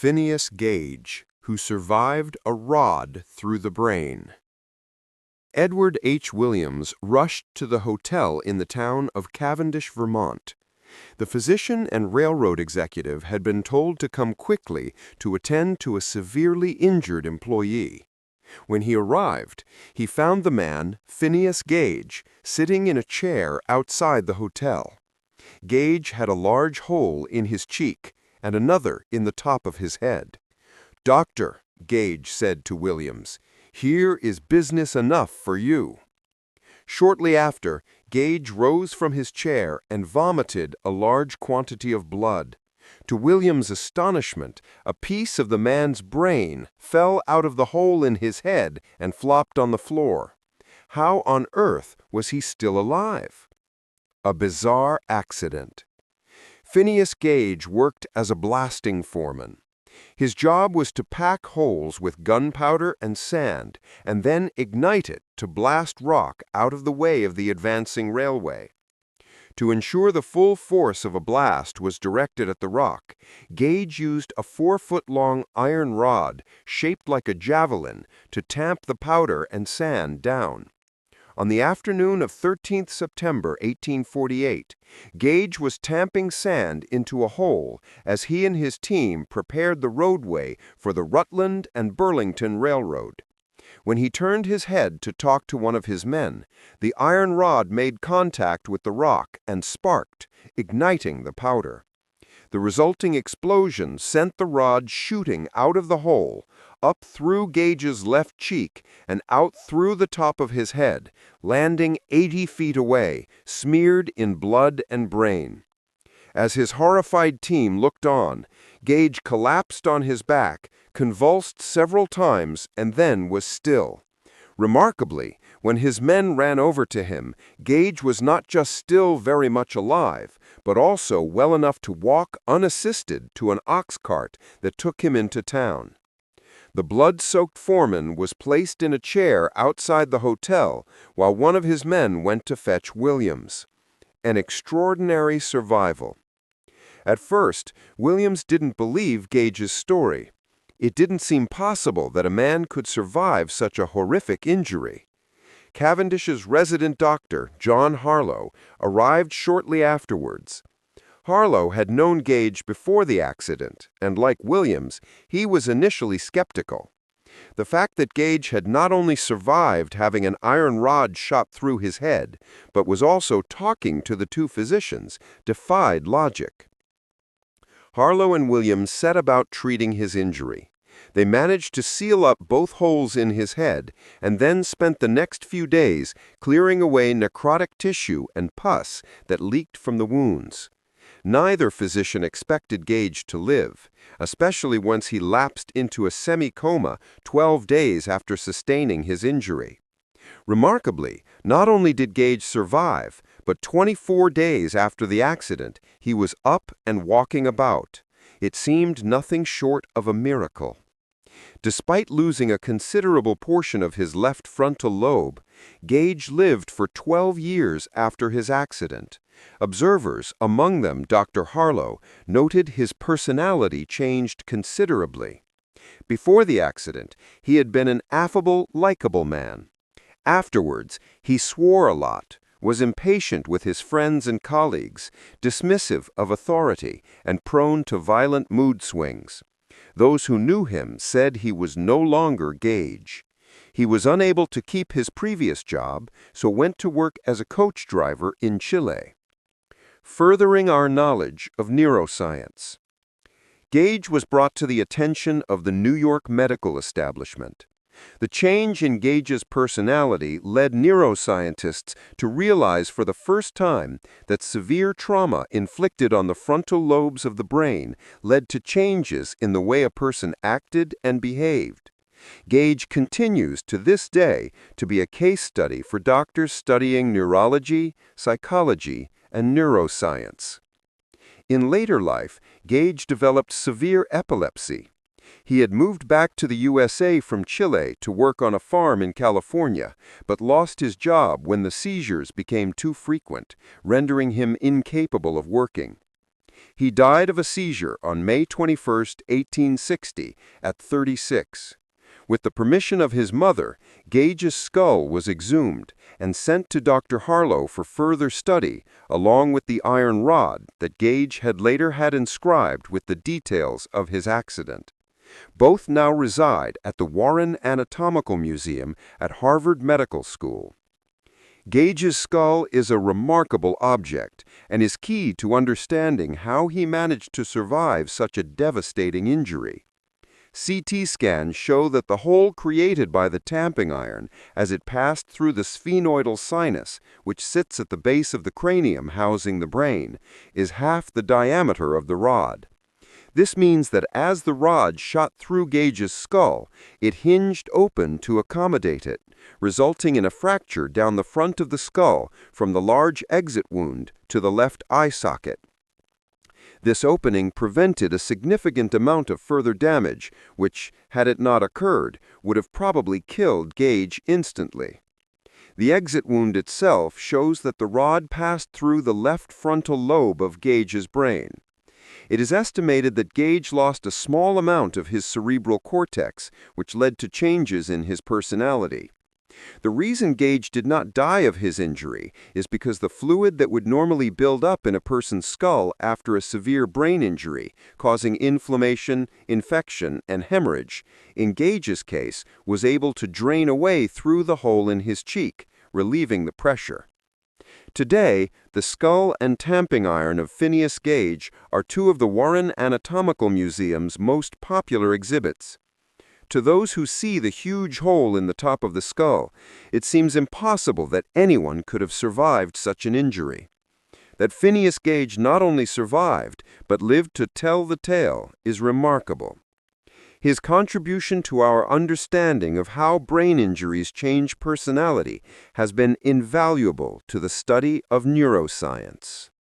Phineas Gage, who survived a rod through the brain. Edward H. Williams rushed to the hotel in the town of Cavendish, Vermont. The physician and railroad executive had been told to come quickly to attend to a severely injured employee. When he arrived, he found the man, Phineas Gage, sitting in a chair outside the hotel. Gage had a large hole in his cheek and another in the top of his head. "Doctor," Gage said to Williams, "here is business enough for you." Shortly after, Gage rose from his chair and vomited a large quantity of blood. To Williams' astonishment, a piece of the man's brain fell out of the hole in his head and flopped on the floor. How on earth was he still alive? A bizarre accident. Phineas Gage worked as a blasting foreman. His job was to pack holes with gunpowder and sand, and then ignite it to blast rock out of the way of the advancing railway. To ensure the full force of a blast was directed at the rock, Gage used a 4-foot-long iron rod shaped like a javelin to tamp the powder and sand down. On the afternoon of 13th September 1848, Gage was tamping sand into a hole as he and his team prepared the roadway for the Rutland and Burlington Railroad. When he turned his head to talk to one of his men, the iron rod made contact with the rock and sparked, igniting the powder. The resulting explosion sent the rod shooting out of the hole, up through Gage's left cheek and out through the top of his head, landing 80 feet away, smeared in blood and brain. As his horrified team looked on, Gage collapsed on his back, convulsed several times, and then was still. Remarkably, when his men ran over to him, Gage was not just still very much alive, but also well enough to walk unassisted to an ox cart that took him into town. The blood-soaked foreman was placed in a chair outside the hotel while one of his men went to fetch Williams. An extraordinary survival. At first, Williams didn't believe Gage's story. It didn't seem possible that a man could survive such a horrific injury. Cavendish's resident doctor, John Harlow, arrived shortly afterwards. Harlow had known Gage before the accident, and like Williams, he was initially skeptical. The fact that Gage had not only survived having an iron rod shot through his head, but was also talking to the two physicians, defied logic. Harlow and Williams set about treating his injury. They managed to seal up both holes in his head and then spent the next few days clearing away necrotic tissue and pus that leaked from the wounds. Neither physician expected Gage to live, especially once he lapsed into a semi-coma 12 days after sustaining his injury. Remarkably, not only did Gage survive, but 24 days after the accident, he was up and walking about. It seemed nothing short of a miracle. Despite losing a considerable portion of his left frontal lobe, Gage lived for 12 years after his accident. Observers, among them Dr. Harlow, noted his personality changed considerably. Before the accident, he had been an affable, likable man. Afterwards, he swore a lot, was impatient with his friends and colleagues, dismissive of authority, and prone to violent mood swings. Those who knew him said he was no longer Gage. He was unable to keep his previous job, so went to work as a coach driver in Chile. Furthering our knowledge of neuroscience. Gage was brought to the attention of the New York medical establishment. The change in Gage's personality led neuroscientists to realize for the first time that severe trauma inflicted on the frontal lobes of the brain led to changes in the way a person acted and behaved. Gage continues to this day to be a case study for doctors studying neurology, psychology, and neuroscience. In later life, Gage developed severe epilepsy. He had moved back to the USA from Chile to work on a farm in California, but lost his job when the seizures became too frequent, rendering him incapable of working. He died of a seizure on May 21, 1860, at 36. With the permission of his mother, Gage's skull was exhumed and sent to Dr. Harlow for further study, along with the iron rod that Gage had later had inscribed with the details of his accident. Both now reside at the Warren Anatomical Museum at Harvard Medical School. Gage's skull is a remarkable object and is key to understanding how he managed to survive such a devastating injury. CT scans show that the hole created by the tamping iron as it passed through the sphenoidal sinus, which sits at the base of the cranium housing the brain, is half the diameter of the rod. This means that as the rod shot through Gage's skull, it hinged open to accommodate it, resulting in a fracture down the front of the skull from the large exit wound to the left eye socket. This opening prevented a significant amount of further damage, which, had it not occurred, would have probably killed Gage instantly. The exit wound itself shows that the rod passed through the left frontal lobe of Gage's brain. It is estimated that Gage lost a small amount of his cerebral cortex, which led to changes in his personality. The reason Gage did not die of his injury is because the fluid that would normally build up in a person's skull after a severe brain injury, causing inflammation, infection, and hemorrhage, in Gage's case, was able to drain away through the hole in his cheek, relieving the pressure. Today, the skull and tamping iron of Phineas Gage are two of the Warren Anatomical Museum's most popular exhibits. To those who see the huge hole in the top of the skull, it seems impossible that anyone could have survived such an injury. That Phineas Gage not only survived, but lived to tell the tale is remarkable. His contribution to our understanding of how brain injuries change personality has been invaluable to the study of neuroscience.